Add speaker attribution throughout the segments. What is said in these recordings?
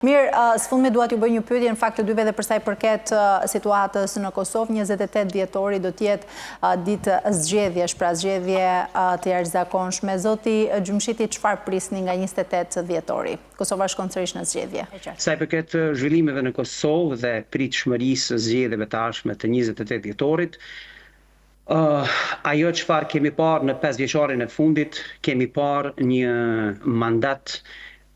Speaker 1: Mirë, së fundmi dua t'ju bëj një pyetje në fakt të dyve dhe për sa i përket situatës në Kosovë. 28 dhjetori do t'jetë ditë zgjedhjesh, pra zgjedhje të jashtëzakonshme. Zoti Gjumshiti, çfarë prisni nga 28 dhjetori? Kosova shkon sërish në zgjedhje.
Speaker 2: Sa i përket zhvillimeve në Kosovë dhe pritshmërisë së zgjedhjeve të ardhshme të 28 dhjetorit, ajo çfarë kemi parë në 5 vjeçarin e fundit, kemi parë një mandat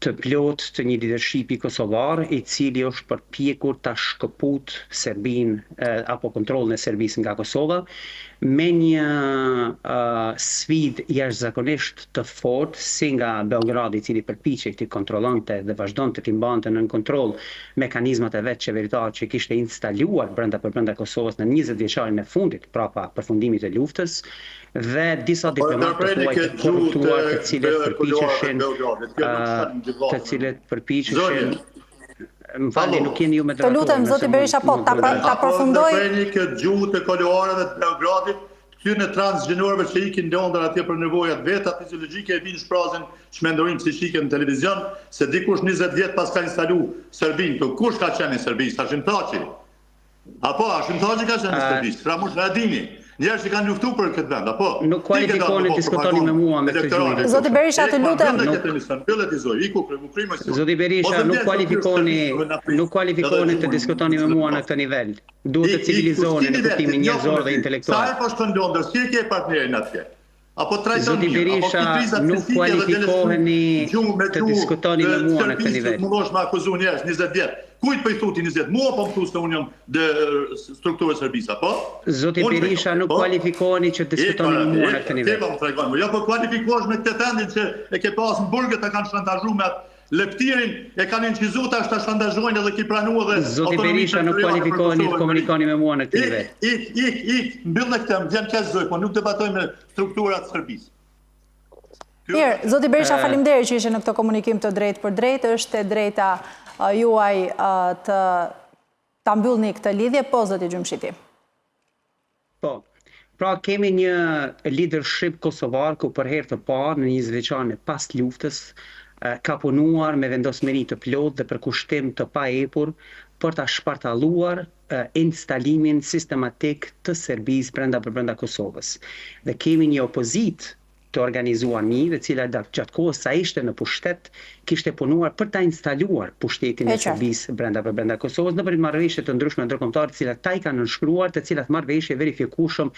Speaker 2: të plot të një leadershipi kosovar, i cili është përpjekur ta shkëput Serbinë apo kontrollin e Serbisë nga Kosova, me një sfidë jashtëzakonisht të fortë si nga Beogradi, i cili përpiqej të kontrollonte dhe vazhdonte të mbante nën kontroll mekanizmat e vet qeveritar që kishte instaluar brenda Kosovës në 20 vjeçarin e fundit, prapa përfundimit të luftës, dhe disa diplomatë të korruptuar të cilët përpiqeshin më falni, nuk jeni ju me
Speaker 1: të lutem, zoti Berisha, po, ta përfundoj.
Speaker 3: Përpreni këtë gjuhë të koloarëve të Beogradit, këtyre transgjenuarve që ikin londër atje për nevojat veta, fiziologjike e vinë shprazin çmendorin që shiken në televizion, se dikush 20 vjet pas ka instalu Serbinë, të kush ka qenë në Serbi? Hashim Thaçi. Apo Hashim Thaçi ka qenë në Serbi, Ramush Radini. Njerëz që kanë luftuar për këtë vend, apo?
Speaker 2: Nuk kualifikoni të diskutoni me mua me këtë gjë.
Speaker 1: Zoti Berisha, të lutem.
Speaker 2: Zoti Berisha, nuk kualifikoni të diskutoni me mua në këtë nivel. Duhet të civilizoni në kuptimin njerëzor dhe intelektual.
Speaker 3: Sa e po shkon Londër, si e ke partnerin atje? Apo
Speaker 2: Zoti Berisha, nuk kualifikoheni të diskutoni me mua në këtë nivel.
Speaker 3: Mundosh me akuzu njerëz 20 vjet. Kujt po i thuti 20? Mua po më thosë Union de strukturës Serbisë, apo?
Speaker 2: Zoti Berisha, nuk kualifikoni që të diskutoni me mua në këtë nivel.
Speaker 3: Po më tregon, jo po kualifikohesh me këtë tendin që e ke pas në burgë ta kanë shantazhuar me leptirin, e kanë incizuar tash ta shantazhojnë edhe ki pranuar dhe
Speaker 2: Zoti Berisha, nuk kualifikoheni të komunikoni me mua në këtë nivel.
Speaker 3: Mbyll këtë, më vjen keq zoj, po nuk debatoj me strukturat Serbisë.
Speaker 1: Mirë, zoti Berisha, faleminderit që ishe në këtë komunikim të drejtë për drejtë. Është e drejta juaj ta mbyllni këtë lidhje, po zoti Gjumshiti.
Speaker 2: Po. Pra kemi një leadership kosovar ku për herë të parë në 20 vjeçarin e pas luftës ka punuar me vendosmëri të plotë dhe për kushtim të paepur për ta shpartalluar instalimin sistematik të Serbisë brenda Kosovës. Dhe kemi një opozitë të organizuar mirë, e cila gjatë kohës sa ishte në pushtet, kishte punuar për ta instaluar pushtetin e Serbisë brenda Kosovës në marrëveshje të ndryshme ndërkombëtare, të cilat ta i kanë nënshkruar, të cilat marrëveshje verifikueshëm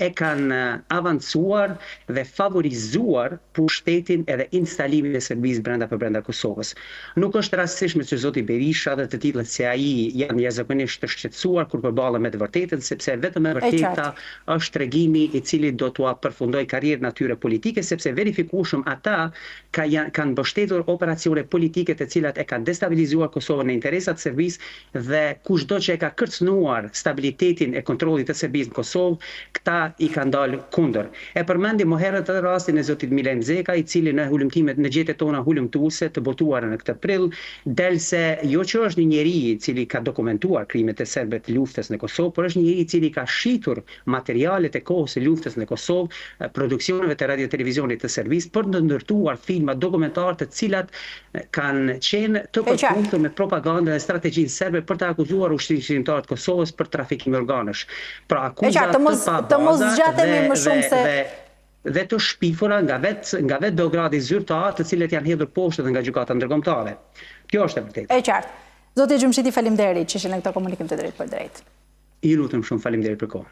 Speaker 2: e kanë avancuar dhe favorizuar pushtetin edhe instalimin e Serbisë brenda Kosovës. Nuk është rastësishme që zoti Berisha dhe të tillët si ai janë jashtëzakonisht të shqetësuar kur përballen me të vërtetën, sepse vetëm e vërteta është tregimi i cili do t'ua përfundojë karrierën atyre politike, sepse verifikueshëm ata kanë mbështetur operacione politike të cilat e kanë destabilizuar Kosovën në interesat të Serbisë dhe kushdo që e ka kërcënuar stabilitetin e kontrollit të Serbisë në Kosovë, këta i kanë dalë kundër. E përmendim më herët edhe rastin e zotit Milan Zeka, i cili në hulumtimet në gjetjet tona hulumtuese të botuara në këtë prill, del se jo që është një njeri i cili ka dokumentuar krimet e serbëve të luftës në Kosovë, por është një njeri i cili ka shitur materialet e kohës së luftës në Kosovë, produksioneve të radio televizionit të Serbisë për të ndërtuar filma dokumentar të cilat kanë qenë të përputhur me propagandën e strategjinë serbe për të akuzuar ushtrimtarët e Kosovës për trafikim me organesh. Pra akuzat
Speaker 1: të mos zgjatemi më shumë se
Speaker 2: dhe të shpifura nga vetë Beogradi zyrtar, të cilët janë hedhur poshtë dhe nga gjykata ndërkombëtare. Kjo është e vërtetë.
Speaker 1: E qartë. Zoti Gjumshiti, faleminderit që ishe në këtë komunikim të drejtë për drejtë.
Speaker 2: I lutem shumë, faleminderit për kohën.